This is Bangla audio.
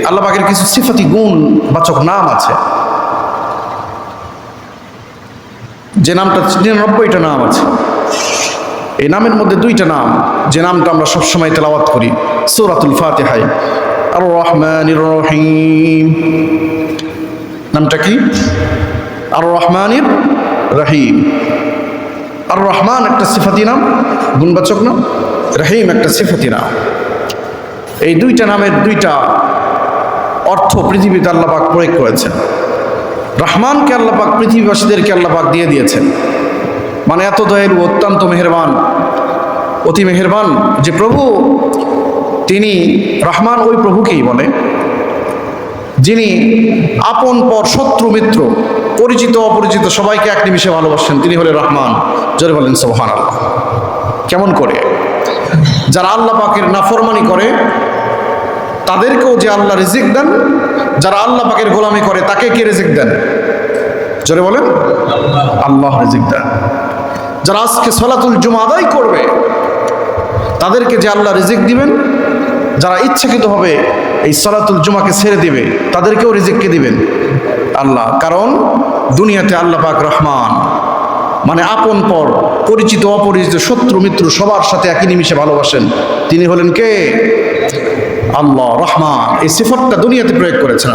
আল্লাহ পাকের কিছু সিফাতি গুণ বাচক নাম আছে, যে নামটা 99টা নাম আছে। এই নামের মধ্যে 2টা নাম, যে নামটা আমরা সবসময় তেলাওয়াত করি সূরাতুল ফাতিহায়, আর রহমানির রহিম। নামটা কি? আর রহমানির রহিম। আর রহমান একটা সিফাতি নাম, গুণবাচক নাম, রহিম একটা সিফাতি নাম। এই 2টা নামের 2টা অর্থ পৃথিবীতে আল্লাহ পাক প্রয়োগ করেছেন। রহমানকে আল্লাহ পাক পৃথিবীবাসীদেরকে আল্লাহ পাক দিয়ে দিয়েছেন, মানে এত দয়ালু, অত্যন্ত মেহেরবান, অতি মেহেরবান যে প্রভু, তিনি রহমান ওই প্রভুকেই বলে যিনি আপন পর, শত্রু মিত্র, পরিচিত অপরিচিত সবাইকে এক নিমিষে ভালোবাসেন, তিনি হলেন রহমান। জোরে বলেন সুবহানাল্লাহ। কেমন করে? যারা আল্লাহ পাকের নাফরমানি করে তাদেরকেও যে আল্লাহ রিজিক দেন, যারা আল্লাহ পাকের গোলামি করে তাকে কে রিজিক দেন? জোরে বলেন, আল্লাহ রিজিক দেন। যারা আজকে সালাতুল জুমা আদায় করবে তাদেরকে যে আল্লাহ রিজিক দিবেন, যারা ইচ্ছাকৃতভাবে এই সালাতুল জুমাকে ছেড়ে দিবে তাদেরকেও রিজিককে দিবেন আল্লাহ। কারণ দুনিয়াতে আল্লাহ পাক রহমান, মানে আপন পর, পরিচিত অপরিচিত, শত্রু মিত্র সবার সাথে একই নিমিষে ভালোবাসেন। তিনি হলেন কে? আল্লাহ রহমান। এই সিফাতটা দুনিয়াতে প্রয়োগ করেছেন।